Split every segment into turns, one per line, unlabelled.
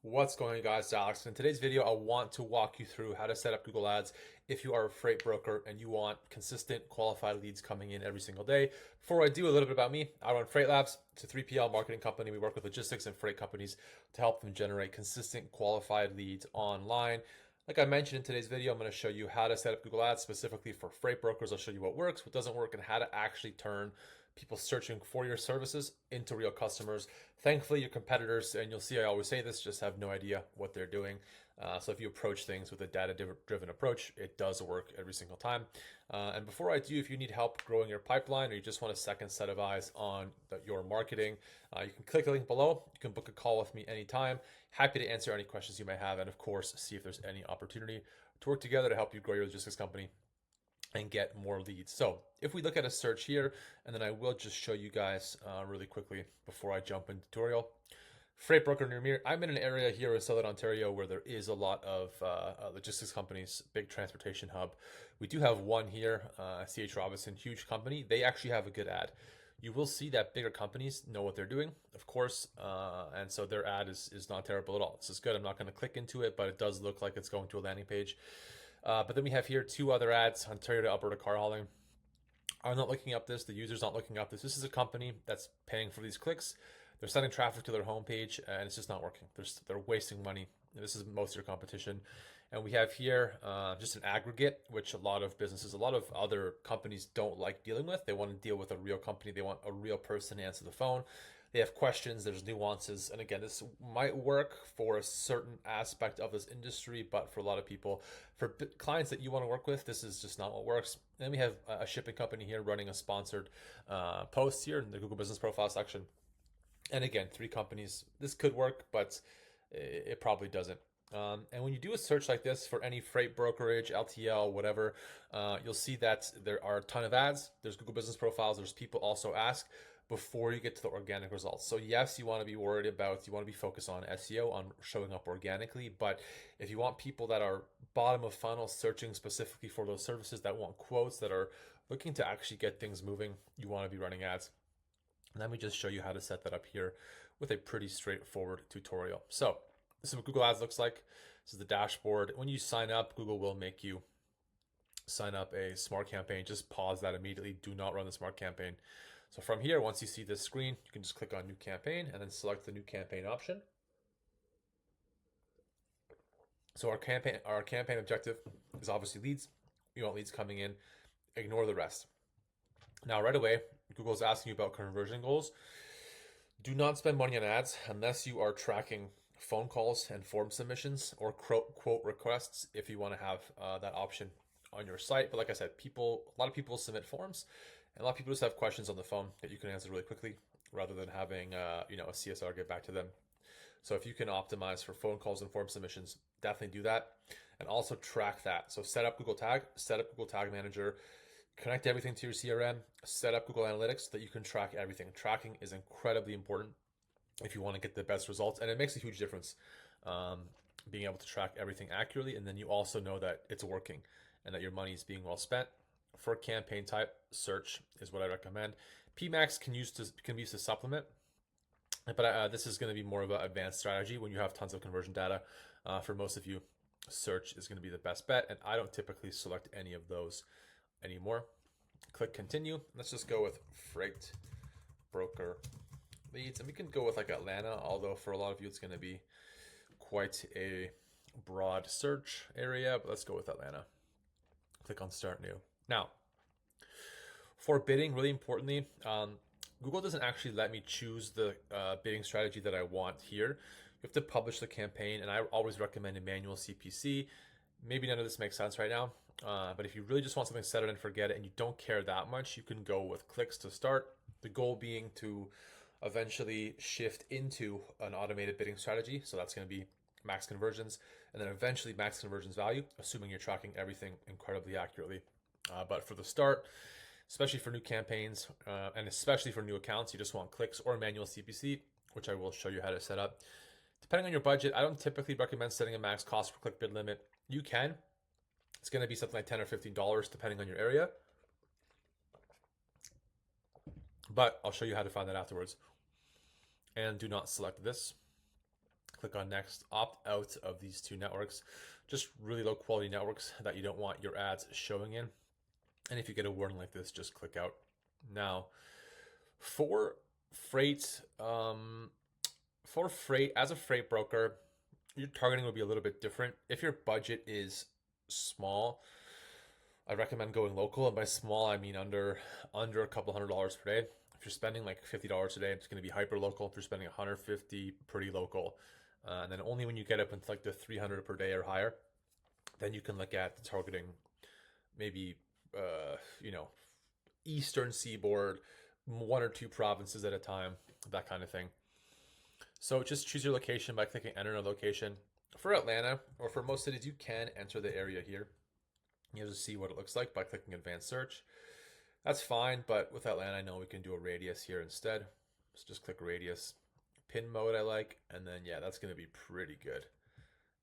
What's going on, guys? It's Alex. In today's video, I want to walk you through how to set up Google Ads if you are a freight broker and you want consistent qualified leads coming in every single day. Before I do, a little bit about me. I run Freight Labs. It's a 3PL marketing company. We work with logistics and freight companies to help them generate consistent qualified leads online. Like I mentioned in today's video, I'm going to show you how to set up Google Ads specifically for freight brokers. I'll show you what works, what doesn't work, and how to actually turn people searching for your services into real customers. Thankfully, your competitors, and you'll see I always say this, just have no idea what they're doing. So if you approach things with a data-driven approach, it does work every single time. And before I do, if you need help growing your pipeline or you just want a second set of eyes on your marketing, you can click the link below. You can book a call with me anytime. Happy to answer any questions you may have, and of course, see if there's any opportunity to work together to help you grow your logistics company and get more leads. So if we look at a search here, and then I will just show you guys really quickly before I jump into tutorial. Freight broker near me. I'm in an area here in Southern Ontario where there is a lot of logistics companies, big transportation hub. We do have one here, CH Robinson, huge company. They actually have a good ad. You will see that bigger companies know what they're doing, of course, and so their ad is not terrible at all. This is good. I'm not going to click into it, but it does look like it's going to a landing page. But then we have here two other ads, Ontario to Alberta car hauling. I'm not looking up this. The user's not looking up this. This is a company that's paying for these clicks. They're sending traffic to their homepage, and it's just not working. They're wasting money. This is most of your competition. And we have here just an aggregate, which a lot of businesses, a lot of other companies don't like dealing with. They want to deal with a real company. They want a real person to answer the phone. They have questions, there's nuances. And again, this might work for a certain aspect of this industry, but for a lot of people, for clients that you want to work with, this is just not what works. And then we have a shipping company here running a sponsored post here in the Google Business Profile section. And again, three companies. This could work, but it probably doesn't. And when you do a search like this for any freight brokerage, LTL, whatever, you'll see that there are a ton of ads. There's Google Business Profiles. There's people also ask before you get to the organic results. So yes, you want to be worried about, you want to be focused on SEO, on showing up organically. But if you want people that are bottom of funnel searching specifically for those services, that want quotes, that are looking to actually get things moving, you want to be running ads. Let me just show you how to set that up here with a pretty straightforward tutorial. So this is what Google Ads looks like. This is the dashboard. When you sign up, Google will make you sign up a smart campaign. Just pause that immediately. Do not run the smart campaign. So from here, once you see this screen, you can just click on new campaign and then select the new campaign option. So our campaign objective is obviously leads. You want leads coming in. Ignore the rest. Now, right away, Google is asking you about conversion goals. Do not spend money on ads unless you are tracking phone calls and form submissions or quote requests if you want to have that option on your site. But like I said, a lot of people submit forms, and a lot of people just have questions on the phone that you can answer really quickly rather than having a CSR get back to them. So if you can optimize for phone calls and form submissions, definitely do that, and also track that. So set up Google Tag Manager. Connect everything to your CRM, set up Google Analytics so that you can track everything. Tracking is incredibly important if you want to get the best results, and it makes a huge difference being able to track everything accurately, and then you also know that it's working and that your money is being well spent. For campaign type, search is what I recommend. PMax can be used to supplement, but this is going to be more of an advanced strategy when you have tons of conversion data. For most of you, search is going to be the best bet, and I don't typically select any of those anymore. Click continue. Let's just go with freight broker leads, and we can go with like Atlanta, although for a lot of you it's going to be quite a broad search area, but let's go with Atlanta. Click on start new. Now, for bidding, really importantly, Google doesn't actually let me choose the bidding strategy that I want here. You have to publish the campaign, and I always recommend a manual CPC. Maybe none of this makes sense right now, but if you really just want something set it and forget it and you don't care that much, you can go with clicks to start. The goal being to eventually shift into an automated bidding strategy. So that's going to be max conversions, and then eventually max conversions value, assuming you're tracking everything incredibly accurately. But for the start, especially for new campaigns and especially for new accounts, you just want clicks or manual CPC, which I will show you how to set up. Depending on your budget, I don't typically recommend setting a max cost per click bid limit. You can. It's going to be something like $10 or $15 depending on your area. But I'll show you how to find that afterwards. And do not select this. Click on next, opt out of these two networks, just really low quality networks that you don't want your ads showing in. And if you get a warning like this, just click out. Now, for freight, as a freight broker, your targeting will be a little bit different. If your budget is small, I recommend going local, and by small I mean under a couple $100 per day. If you're spending like $50 a day, it's going to be hyper local. If you're spending $150, pretty local. And then only when you get up into like the 300 per day or higher, then you can look at targeting maybe Eastern Seaboard, 1 or 2 provinces at a time, that kind of thing. So just choose your location by clicking enter a location. For Atlanta, or for most cities, you can enter the area here. You have to see what it looks like by clicking advanced search. That's fine, but with Atlanta, I know we can do a radius here instead. So just click radius. Pin mode I like, and then yeah, that's going to be pretty good.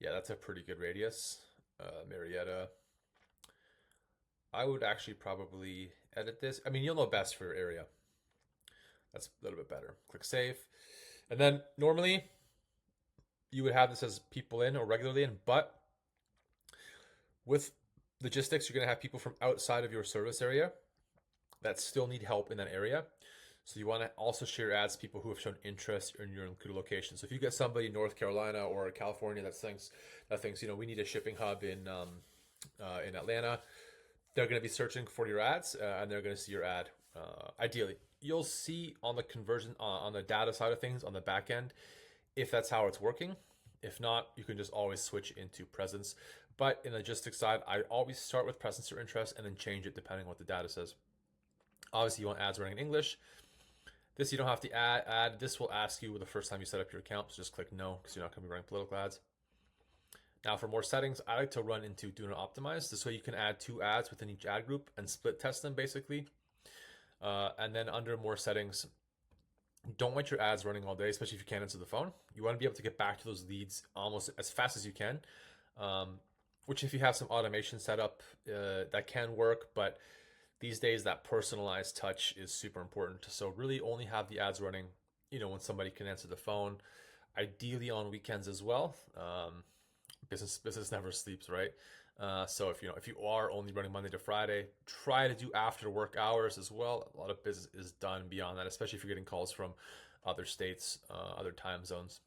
Yeah, that's a pretty good radius. Marietta. I would actually probably edit this. I mean, you'll know best for your area. That's a little bit better. Click save. And then normally you would have this as people in or regularly in, but with logistics, you're going to have people from outside of your service area that still need help in that area. So you want to also share ads to people who have shown interest in your included location. So if you get somebody in North Carolina or California that thinks we need a shipping hub in Atlanta, they're going to be searching for your ads and they're going to see your ad. Ideally, you'll see on the conversion on the data side of things on the back end if that's how it's working. If not, you can just always switch into presence. But in the logistics side, I always start with presence or interest and then change it depending on what the data says. Obviously, you want ads running in English. This you don't have to add. This will ask you the first time you set up your account, so just click no because you're not going to be running political ads. Now for more settings, I like to run into do not optimize. This way you can add 2 ads within each ad group and split test them basically. And then under more settings, don't want your ads running all day, especially if you can't answer the phone. You want to be able to get back to those leads almost as fast as you can, which if you have some automation set up, that can work, but these days that personalized touch is super important. So really only have the ads running, when somebody can answer the phone, ideally on weekends as well. Business never sleeps, right? So if you are only running Monday to Friday, try to do after work hours as well. A lot of business is done beyond that, especially if you're getting calls from other states, other time zones.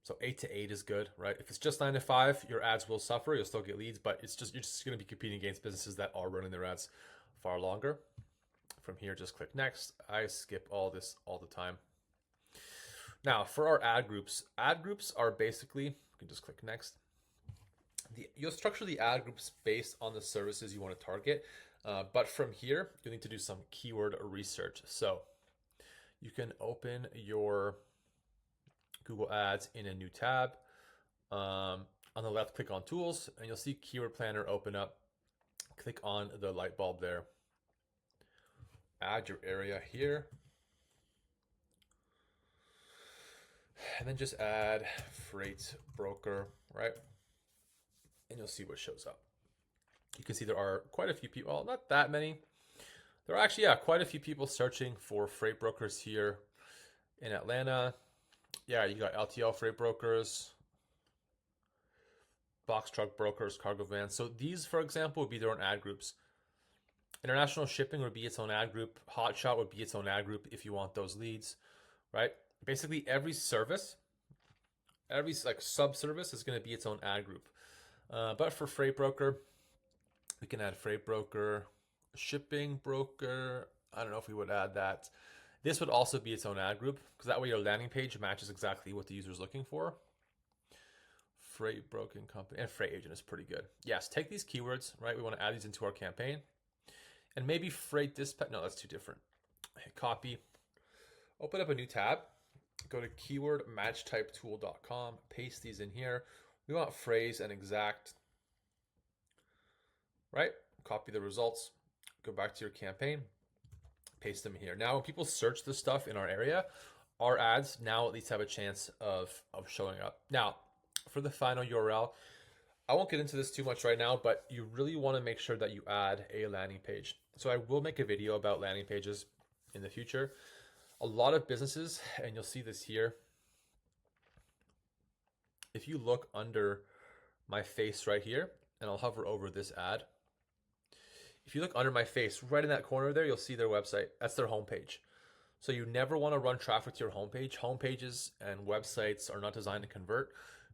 So 8 to 8 is good, right? If it's just 9 to 5, your ads will suffer. You'll still get leads, but you're just going to be competing against businesses that are running their ads far longer. From here, just click next. I skip all this all the time. Now for our ad groups are basically, you can just click next. You'll structure the ad groups based on the services you want to target. But from here, you'll need to do some keyword research. So you can open your Google Ads in a new tab. On the left, click on Tools, and you'll see Keyword Planner open up. Click on the light bulb there. Add your area here. And then just add freight broker, right? And you'll see what shows up. You can see there are quite a few people, well, not that many. There are actually, quite a few people searching for freight brokers here in Atlanta. Yeah, you got LTL freight brokers, box truck brokers, cargo vans. So these, for example, would be their own ad groups. International shipping would be its own ad group. Hotshot would be its own ad group if you want those leads, right? Basically, every service, every sub-service is going to be its own ad group. But for freight broker, we can add freight broker, shipping broker. I don't know if we would add that. This would also be its own ad group because that way your landing page matches exactly what the user is looking for. Freight broking company and freight agent is pretty good. Yes, take these keywords, right? We want to add these into our campaign. And maybe freight dispatch. No, that's too different. Hit copy. Open up a new tab. Go to keywordmatchtypetool.com. Paste these in here. We want phrase and exact. Right? Copy the results. Go back to your campaign. Paste them here. Now, when people search this stuff in our area, our ads now at least have a chance of showing up. Now, for the final URL, I won't get into this too much right now, but you really want to make sure that you add a landing page. So I will make a video about landing pages in the future. A lot of businesses, and you'll see this here, if you look under my face right here, and I'll hover over this ad. If you look under my face, right in that corner there, you'll see their website. That's their homepage. So you never want to run traffic to your homepage. Homepages and websites are not designed to convert.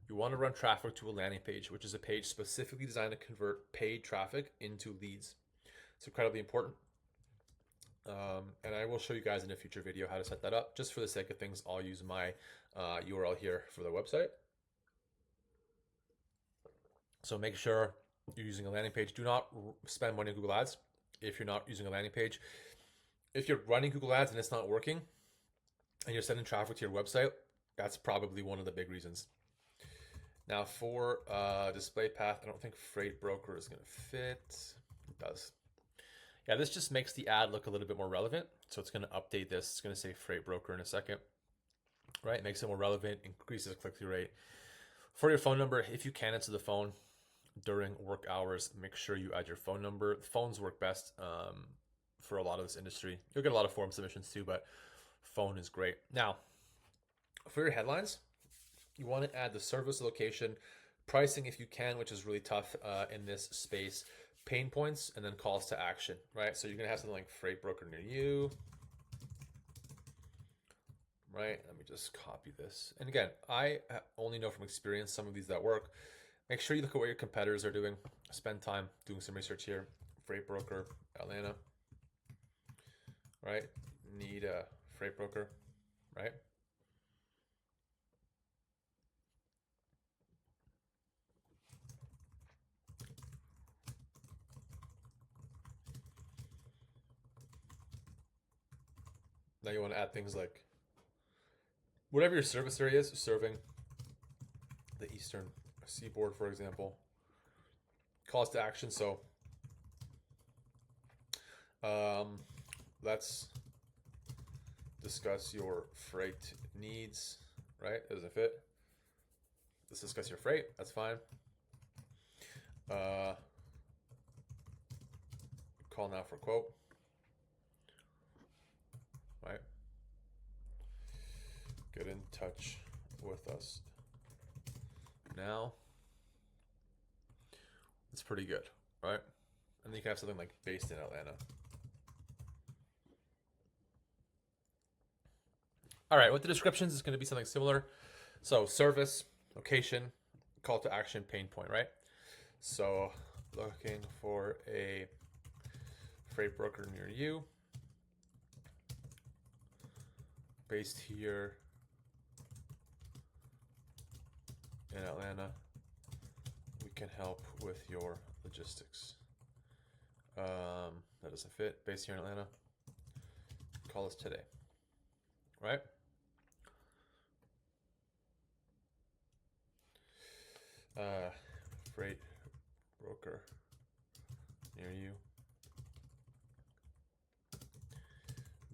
You want to run traffic to a landing page, which is a page specifically designed to convert paid traffic into leads. It's incredibly important. And I will show you guys in a future video how to set that up. Just for the sake of things, I'll use my URL here for the website. So make sure you're using a landing page. Do not spend money on Google Ads if you're not using a landing page. If you're running Google Ads and it's not working and you're sending traffic to your website, that's probably one of the big reasons. Now for display path, I don't think Freight Broker is going to fit. It does. Yeah, this just makes the ad look a little bit more relevant. So it's going to update this. It's going to say Freight Broker in a second, right? It makes it more relevant, increases click-through rate. For your phone number, if you can answer the phone during work hours, make sure you add your phone number. Phones work best for a lot of this industry. You'll get a lot of form submissions too, but phone is great. Now, for your headlines, you want to add the service, location, pricing if you can, which is really tough in this space, pain points, and then calls to action, right? So you're going to have something like Freight Broker near you, right? Let me just copy this. And again, I only know from experience some of these that work. Make sure you look at what your competitors are doing. Spend time doing some research here. Freight Broker, Atlanta, right? Need a Freight Broker, right? Now you want to add things like whatever your service area is, serving the Eastern Seaboard, for example. Calls to action. So let's discuss your freight needs, right? It doesn't fit. Let's discuss your freight. That's fine. Call now for quote. Right? Get in touch with us now. It's pretty good, right? And then you can have something like based in Atlanta. All right, with the descriptions, it's going to be something similar. So service, location, call to action, pain point, right? So looking for a freight broker near you, based here in Atlanta. We can help with your logistics. That doesn't fit. Based here in Atlanta. Call us today. Right? Freight broker near you.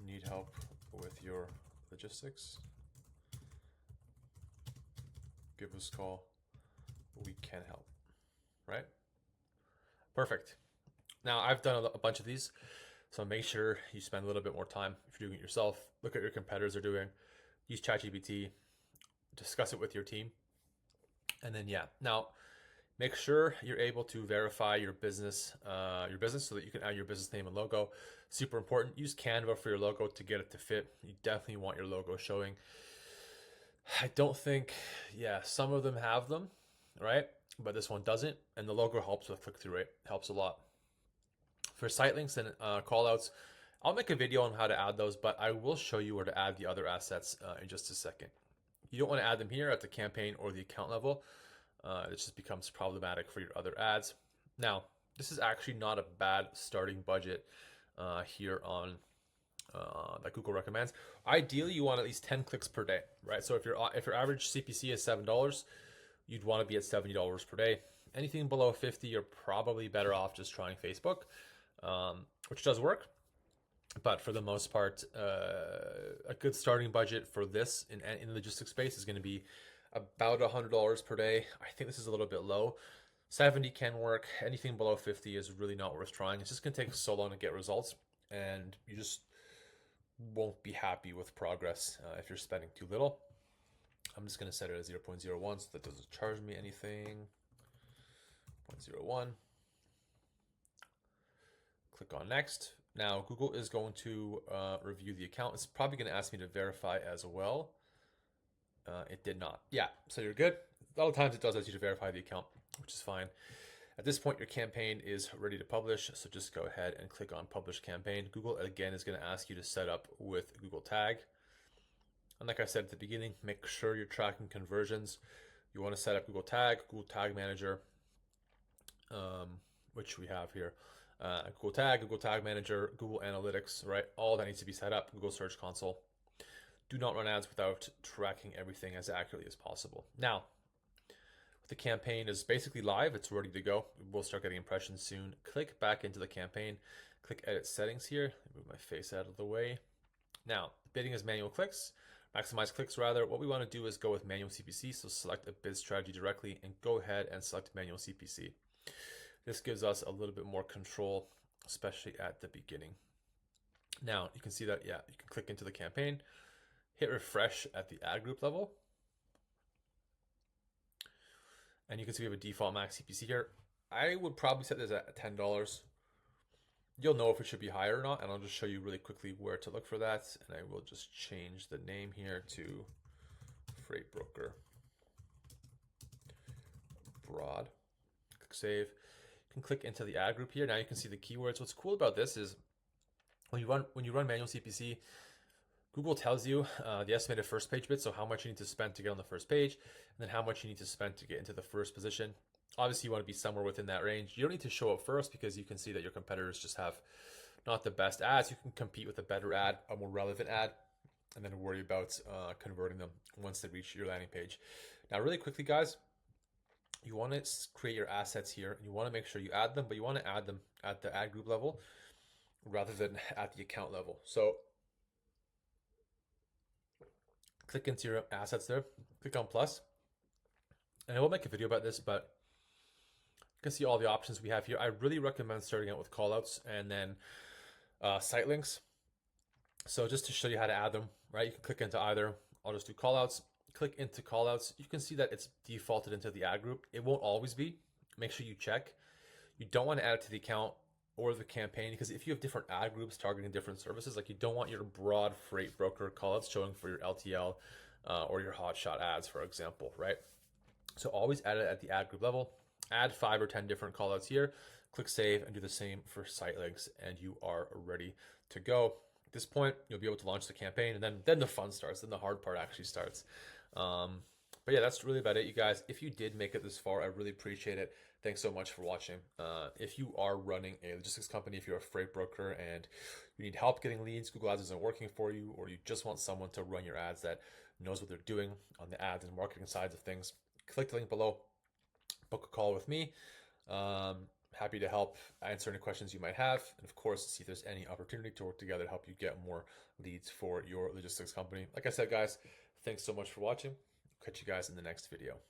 Need help with your logistics. Give us a call. We can help. Right? Perfect. Now, I've done a bunch of these, so make sure you spend a little bit more time if you're doing it yourself. Look at what your competitors are doing. Use ChatGPT. Discuss it with your team. And then, yeah. Now, make sure you're able to verify your business so that you can add your business name and logo. Super important. Use Canva for your logo to get it to fit. You definitely want your logo showing. I don't think, some of them have them, right? But this one doesn't. And the logo helps with click-through rate. Helps a lot. For site links and callouts, I'll make a video on how to add those, but I will show you where to add the other assets in just a second. You don't want to add them here at the campaign or the account level. It just becomes problematic for your other ads. Now, this is actually not a bad starting budget here on that Google recommends. Ideally, you want at least 10 clicks per day, right? So if your average CPC is $7, you'd want to be at $70 per day. Anything below 50, you're probably better off just trying Facebook, which does work. But for the most part, a good starting budget for this in the logistics space is going to be about $100 per day. I think this is a little bit low. 70 can work. Anything below 50 is really not worth trying. It's just going to take so long to get results, and you just won't be happy with progress if you're spending too little. I'm just going to set it as 0.01 so that doesn't charge me anything. 0.01. Click on next. Now Google is going to review the account. It's probably going to ask me to verify as well. It did not. Yeah, so you're good. A lot of times it does ask you to verify the account, which is fine. At this point, your campaign is ready to publish, so just go ahead and click on Publish Campaign. Google, again, is going to ask you to set up with Google Tag. And like I said at the beginning, make sure you're tracking conversions. You want to set up Google Tag Manager, which we have here. Google Tag Manager, Google Analytics, right? All that needs to be set up. Google Search Console. Do not run ads without tracking everything as accurately as possible. Now, the campaign is basically live. It's ready to go. We'll start getting impressions soon. Click back into the campaign. Click Edit Settings here. Move my face out of the way. Now, bidding is manual clicks. Maximize clicks rather. What we want to do is go with manual CPC. So select a bid strategy directly and go ahead and select manual CPC. This gives us a little bit more control, especially at the beginning. Now, you can see that, yeah, you can click into the campaign, hit refresh at the ad group level. And you can see we have a default max CPC here. I would probably set this at $10. You'll know if it should be higher or not, and I'll just show you really quickly where to look for that. And I will just change the name here to Freight Broker Broad. Click Save. You can click into the ad group here. Now you can see the keywords. What's cool about this is when you run manual CPC, Google tells you the estimated first page bid, so how much you need to spend to get on the first page, and then how much you need to spend to get into the first position. Obviously, you want to be somewhere within that range. You don't need to show up first because you can see that your competitors just have not the best ads. You can compete with a better ad, a more relevant ad, and then worry about converting them once they reach your landing page. Now, really quickly, guys, you want to create your assets here. You want to make sure you add them, but you want to add them at the ad group level rather than at the account level. So click into your assets there, click on plus, and I will make a video about this, but you can see all the options we have here. I really recommend starting out with callouts and then site links. So just to show you how to add them, right? You can click into either. I'll just do callouts. Click into callouts. You can see that it's defaulted into the ad group. It won't always be. Make sure you check. You don't want to add it to the account or the campaign, because if you have different ad groups targeting different services, like you don't want your broad freight broker callouts showing for your LTL or your hotshot ads, for example, right? So always add it at the ad group level. Add 5 or 10 different callouts here. Click save and do the same for site links, and you are ready to go. At this point, you'll be able to launch the campaign, and then the fun starts. Then the hard part actually starts. But yeah, that's really about it, you guys. If you did make it this far, I really appreciate it. Thanks so much for watching. If you are running a logistics company, if you're a freight broker and you need help getting leads, Google Ads isn't working for you, or you just want someone to run your ads that knows what they're doing on the ads and marketing sides of things, click the link below, book a call with me. Happy to help answer any questions you might have, and of course, see if there's any opportunity to work together to help you get more leads for your logistics company. Like I said, guys, thanks so much for watching. Catch you guys in the next video.